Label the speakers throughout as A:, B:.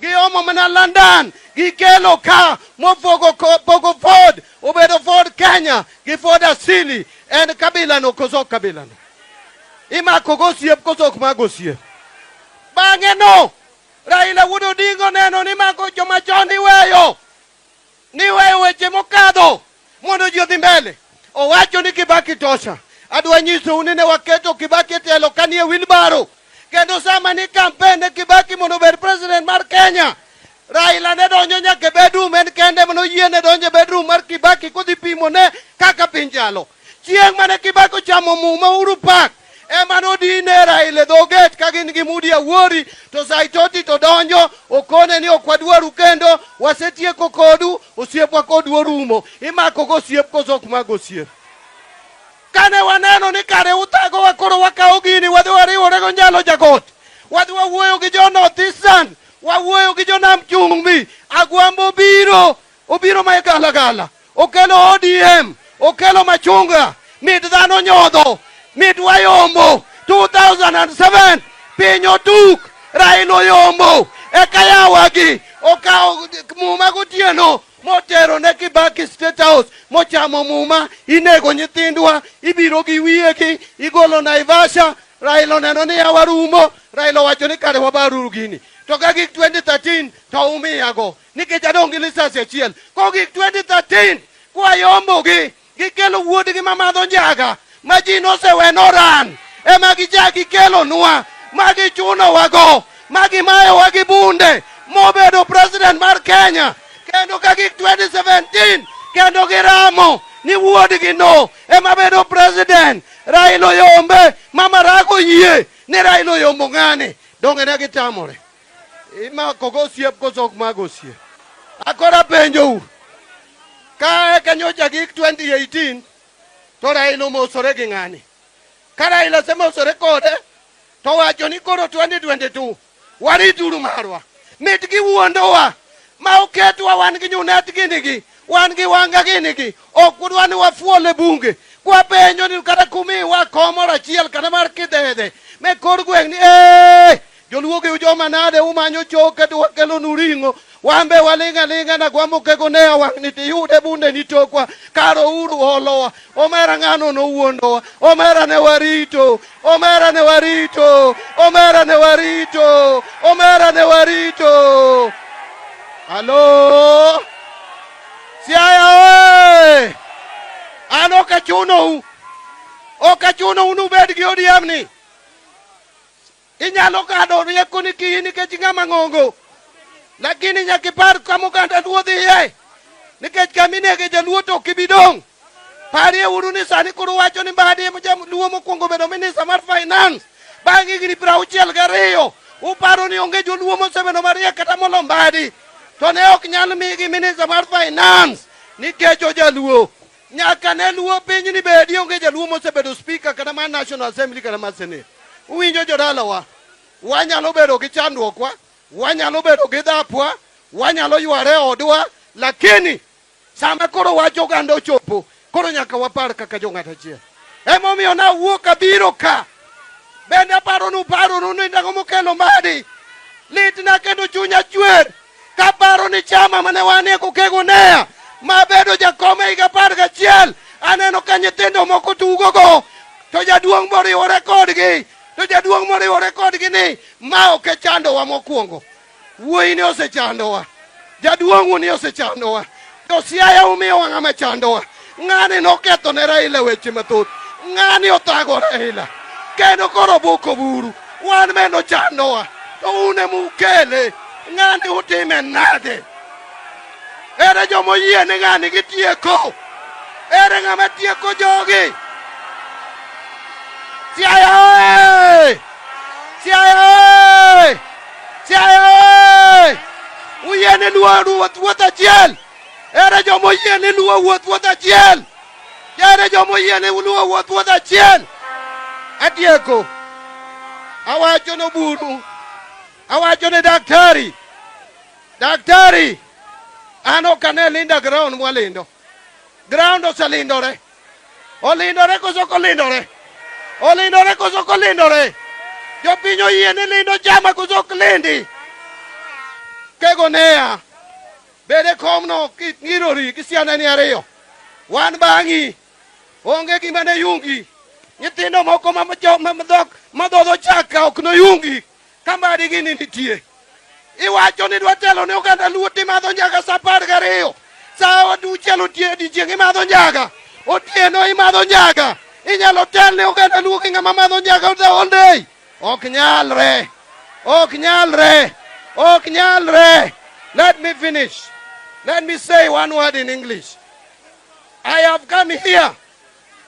A: giomo mana London, gikelo ka, pogo Ford, obedo Ford Kenya, Ford asili, en kabila no kozok kabila no. Ima kogosiep kozok magosiep. Bange no, Raila Wudo Dingo neno ni mako joma chon niweyo weche mokadho, mondo ji odhi mbele. Owacho ni Kibaki tosha. Adwa nyiso unene waketo Kibaki telo kanie wilbaro. Kendo sama ni kampene Kibaki mondo bed president mar Kenya. Raila ne donjo nyaka bedroom en kende mono yie ne donjo bedroom mar Kibaki kodhi pimo ne kaka pinjalo. Chieng' mane Kibaki ochamo muma Uhuru Park. Ema nodine Raila dhoget kagin gi Mudi Awuori to Saitoti to donjo okone ni okwadwaru kendo wasetieko kodu osiepwa kodu orumo. Imako gosiep kozok magosiep. Kane waneno ni kare utago wakoro wakao gini wadhi wariwore go Nyalo Jagot. Wadhi wawuoyo gi jo North Eastern, wawuoyo gi jo Nam Chumbi. Agwambo obiro ma gala. Okelo ODM, okelo machunga, mit dhano nyodho. Mit wayombo 2007 pinyo tuk Raila oyombo ekayawagi okao muma gotieno motero ne Kibaki State House mochamo muma inego nyithindwa ibiro gi wiyeki igolo Naivasha. Raila neno ni awarumo. Raila wacho ni kare wabaruru gini to ka gik 2013 to umiyago nikech adongi lisasi achiel ko gik 2013 kwayombo gikelo wuodgi mamadho njaga Majino se wenoran, magi jagi kelo nua, magi chuno wago, magi mayo wagi bunde, mobedo president mar Kenya, kendo kagi 2017, kendo giramo, ni wuodgi no, bedo president, Raila Yombe, mama rago yie, ni Raila Yombo ngane, donge ne gitamore. Ima kogosiep kozok magosiep. Akora penjo, ka kanyocha gik 2018, to Raila mosore gi ng'ani. Ka Raila se mosore kode, to wacho ni koro 2022, warituru marwa. Mit gi wuondowa, ma oketwa wan gi nyunet ginigi, wan gi wanga ginigi, ok udwa ni wafuole bunge. Kwa penjo ni kata kumiwa komoro achiel kata mar kidhedhe. Me kor gweng' ni joluo gi joma nade umanyo choke to wakelo nuringo. Wambe walinga na gwamo kego ne awang' ni tiyude bunde ni tokwa karo uru holowa. Omera ng'ano no wuondowa. Omera ne warito. Omera ne warito. Omera ne warito. Omera ne warito. Halo? Siaya oi! Ano kachuno unu bed gi ODM ni. Inyalo kado rieko ni kihini kech ng'ama ng'ongo. Lakini nyakipar kama kanda duodhi ye. Nikech kaminege jaluo to kibidong. Pari uru ni sani kuru wacho ni Mbadi luo mokwongo bedo minister mar finance. Bangi gini 62. Uparo ni onge joluo mosebedo maria kata molo Mbadi. To ne ok nyal migi minister mar finance. Nikech ojaluo. Nyaka ne luo piny ni bedi onge jaluo mosebedo speaker kata mar National Assembly kata mar Senate. Uwinjo jodalawa. Wanyalo bedo gi chandruok wa. Wanyalo bedo gi dhapwa, wanyalo yware odwa, lakini sama koro wacho ganda ochopo, koro nyaka wapar kaka jong'at achiel. Emomiyo na wuok abiro ka. Bende paro ni ndalo mokelo Mbadi. Litna kendo chunya chwer. Kaparo ni chama mane wanie kokego nea. Mabedo jakome higa 11. Aneno ka nyithindo moko tugogo. To jaduong' moriwore kodgi. To jaduong' moriwore kodgi ni ma ok chandowa mokwongo. Wuoyi ni osechandowa. Jaduong' ni osechandowa. To Siaya umiyo ng'ama chandowa. Ng'ani noketho ne Raila weche mathoth. Ng'ani othago Raila. Kendo koro boko buru. Wan meno chandowa. To une mukele. Ng'ani utime nade. Ere jomo yie ni ng'ani gitieko. Ere ng'ama tieko jogi. Siaya oi! Siaya oi! Siaya oi! Uyene luo wuoth achiel. Ere jomo yene luo wuoth achiel. Ere jomo yene luo wuoth achiel. Atieko. Awacho no buru. Awacho ne daktari. Daktari. Ano kane linda ground mwalindo. Ground osalindore. Olindore koso kolindore. Olindore koso kolindore. Jopinyo yene lindo chama koso klindi. kegonea bede komno ngirori kisiana ni ariyo wan bangi onge gimane yungi nyithindo moko madhodho chaka ok noyungi kambadi gini nitie iwacho ni dwa telo ne oganda luo timadho njaga sa 12 sa auchiel odiechieng' imadho njaga otieno imadho njaga inyalo tel ne oganda luo gi ng'ama madho njaga the whole day ok nyalre. Let me finish. Let me say one word in English. I have come here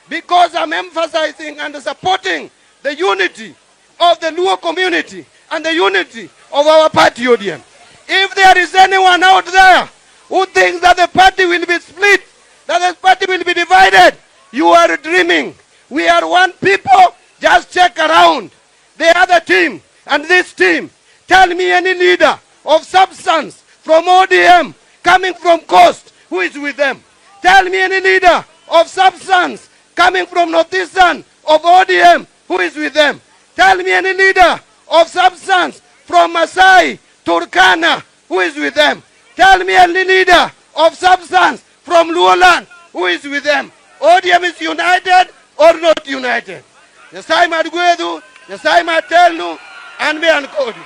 A: because I'm emphasizing and supporting the unity of the Luo community and the unity of our party ODM. If there is anyone out there who thinks that the party will be split, that the party will be divided, you are dreaming. We are one people. Just check around the other team and this team. Tell me any leader of substance from ODM coming from Coast who is with them. Tell me any leader of substance coming from Northeastern of ODM who is with them. Tell me any leader of substance from Masai, Turkana who is with them. Tell me any leader of substance from Luoland who is with them. ODM is united or not united? Nyasai madgwedu, Nyasai matelnu, and me ankodi.